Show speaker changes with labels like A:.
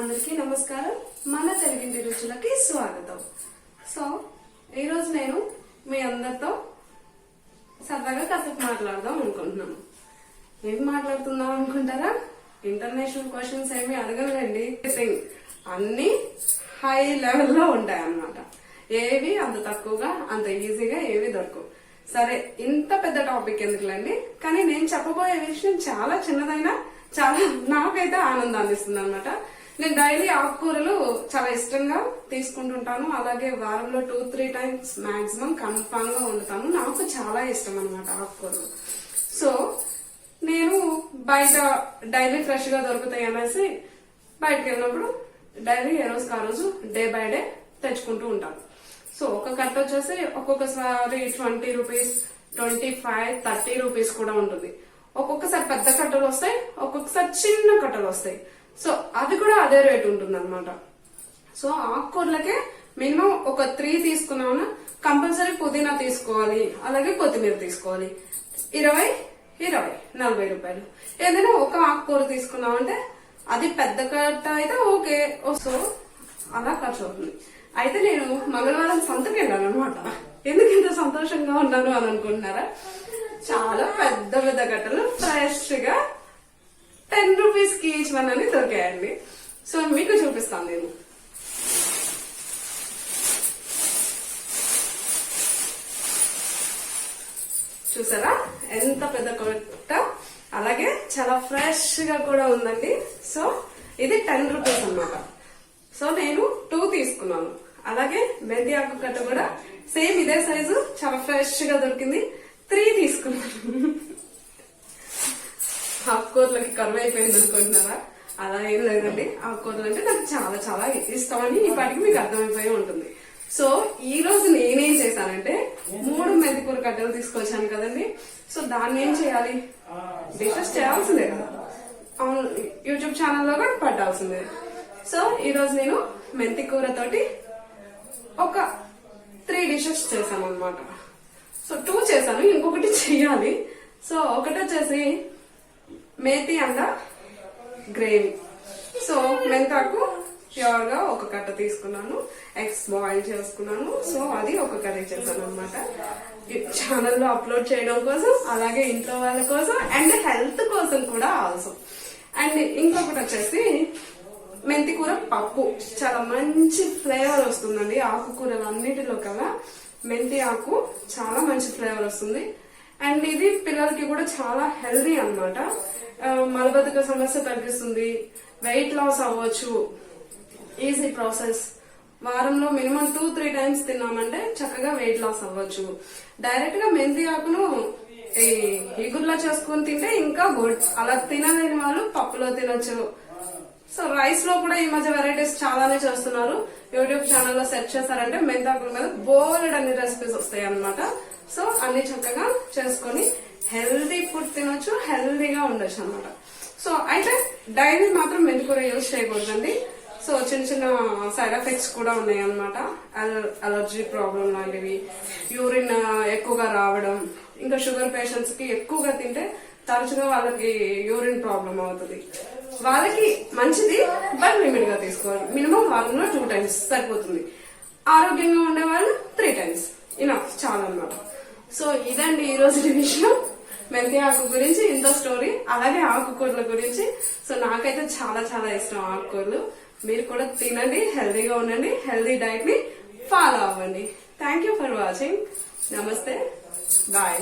A: అందరికీ నమస్కారం. మన తెలుగింటి రుచులకి స్వాగతం. సో ఈరోజు నేను మీ అందరితో సరదాగా కాసేపు మాట్లాడదాం అనుకుంటున్నాను. ఏం మాట్లాడుతుందాం అనుకుంటారా? ఇంటర్నేషనల్ క్వశ్చన్స్ ఏమి అడగలేండి. అన్ని హై లెవెల్లో ఉంటాయి అన్నమాట. ఏవి అంత తక్కువగా అంత ఈజీగా ఏవి దొరకవు. సరే, ఇంత పెద్ద టాపిక్ ఎందుకులేండి, కానీ నేను చెప్పబోయే విషయం చాలా చిన్నదైనా చాలా నాకైతే ఆనందాన్ని ఇస్తుంది అనమాట. నేను డైలీ ఆకుకూరలు చాలా ఇష్టంగా తీసుకుంటుంటాను. అలాగే వారంలో 2-3 టైమ్స్ మాక్సిమం కన్ఫామ్ గా వండుతాను. నాకు చాలా ఇష్టం అనమాట ఆకుకూరలు. సో నేను బయట డైలీ ఫ్రెష్ గా దొరుకుతాయి అనేసి బయటకు వెళ్ళినప్పుడు డైలీ ఏ రోజుకి ఆ రోజు డే బై డే తెచ్చుకుంటూ ఉంటాను. సో ఒక కట్ట వచ్చేసి ఒక్కొక్కసారి 20 రూపీస్, 25, 30 రూపీస్ కూడా ఉంటుంది. ఒక్కొక్కసారి పెద్ద కట్టలు వస్తాయి, ఒక్కొక్కసారి చిన్న కట్టలు వస్తాయి. సో అది కూడా అదే రేట్ ఉంటుంది అనమాట. సో ఆకుకూరలకే మినిమం ఒక 3 తీసుకున్నామన్నా కంపల్సరీ పుదీనా తీసుకోవాలి, అలాగే కొత్తిమీర తీసుకోవాలి. 20-40 రూపాయలు. ఏదైనా ఒక ఆకుకూర తీసుకున్నామంటే అది పెద్ద కట్ట అయితే ఓకే. సో అలా ఖర్చు అవుతుంది. అయితే నేను మంగళవారం సంతకి వెళ్ళాను అనమాట. ఎందుకు ఇంత సంతోషంగా ఉన్నాను అని అనుకుంటున్నారా? చాలా పెద్ద పెద్ద కట్టలు ఫ్రెష్ గా 10 రూపీస్ కి ఈచ్ వన్ అని దొరికాయండి. సో మీకు చూపిస్తాను నేను. చూసారా ఎంత పెద్ద కట్ట, అలాగే చాలా ఫ్రెష్ గా కూడా ఉందండి. సో ఇది 10 రూపీస్ అన్నమాట. సో నేను 2 తీసుకున్నాను. అలాగే మెంతి ఆకు కట్ట కూడా సేమ్ ఇదే సైజు, చాలా ఫ్రెష్ గా దొరికింది. 3 తీసుకున్నాను. ఆకుకూరలకి కరువు అయిపోయింది అనుకుంటున్నారా? అలా ఏం లేదండి. ఆకుకూరలు అంటే నాకు చాలా చాలా ఇష్టం అని ఈ పాటికి మీకు అర్థమైపోయి ఉంటుంది. సో ఈ రోజు నేనేం చేశానంటే 3 మెంతికూర కట్టలు తీసుకొచ్చాను కదండి. సో దాన్ని ఏం చేయాలి, డిషెస్ చేయాల్సిందే కదా, యూట్యూబ్ ఛానల్లో కూడా పట్టాల్సిందే. సో ఈ రోజు నేను మెంతికూర తోటి ఒక 3 డిషెస్ చేశాను అనమాట. సో 2 చేశాను, ఇంకొకటి చెయ్యాలి. సో ఒకటి వచ్చేసి మేతి అండ గ్రేవీ. సో మెంతాకు ప్యూర్ గా ఒక కట్ట తీసుకున్నాను, ఎగ్స్ బాయిల్ చేసుకున్నాను. సో అది ఒక కర్రీ చేశాను అనమాట. ఛానల్లో అప్లోడ్ చేయడం కోసం, అలాగే ఇంట్లో వాళ్ళ కోసం, అండ్ హెల్త్ కోసం కూడా ఆల్సో. అండ్ ఇంకొకటి వచ్చేసి మెంతికూర పప్పు. చాలా మంచి ఫ్లేవర్ వస్తుందండి ఆకుకూరలు అన్నిటిలో కల్లా. మెంతి ఆకు చాలా మంచి ఫ్లేవర్ వస్తుంది. అండ్ ఇది పిల్లలకి కూడా చాలా హెల్దీ అన్నమాట. మలబద్ధక సమస్య తగ్గిస్తుంది, వెయిట్ లాస్ అవ్వచ్చు, ఈజీ ప్రాసెస్. వారంలో మినిమం 2-3 టైమ్స్ తిన్నామంటే చక్కగా వెయిట్ లాస్ అవ్వచ్చు. డైరెక్ట్ గా మెంతి ఆకును ఇగుర్లా చేసుకుని తింటే ఇంకా గుడ్. అలా తినలేని వాళ్ళు పప్పులో తినొచ్చు. సో రైస్ లో కూడా ఈ మధ్య వెరైటీస్ చాలానే చేస్తున్నారు. యూట్యూబ్ ఛానల్లో సెర్చ్ చేశారంటే మెంతాకుల మీద బోలెడ్ అన్ని రెసిపీస్ వస్తాయి అన్నమాట. సో అన్ని చక్కగా చేసుకుని హెల్దీ ఫుడ్ తినొచ్చు, హెల్దీగా ఉండొచ్చు అనమాట. సో అయితే డైలీ మాత్రం మెంతికూర యూజ్ చేయకూడదండి. సో చిన్న చిన్న సైడ్ ఎఫెక్ట్స్ కూడా ఉన్నాయి అనమాట. అలర్జీ ప్రాబ్లం లాంటివి, యూరిన్ ఎక్కువగా రావడం, ఇంకా షుగర్ పేషెంట్స్ కి ఎక్కువగా తింటే తరచుగా వాళ్ళకి యూరిన్ ప్రాబ్లం అవుతుంది. వాళ్ళకి మంచిది, బట్ లిమిట్ గా తీసుకోవాలి. మినిమం వారంలో 2 టైమ్స్ సరిపోతుంది. ఆరోగ్యంగా ఉండే వాళ్ళు 3 టైమ్స్ ఇనఫ్, చాలా అన్నమాట. సో ఇదండి ఈ రోజు విషయం. మెంతి ఆకు గురించి ఇంత స్టోరీ, అలాగే ఆకుకూరల గురించి. సో నాకైతే చాలా చాలా ఇష్టం ఆకుకూరలు. మీరు కూడా తినండి, హెల్దీగా ఉండండి, హెల్దీ డైట్ ని ఫాలో అవ్వండి. Thank you for watching. నమస్తే, బాయ్.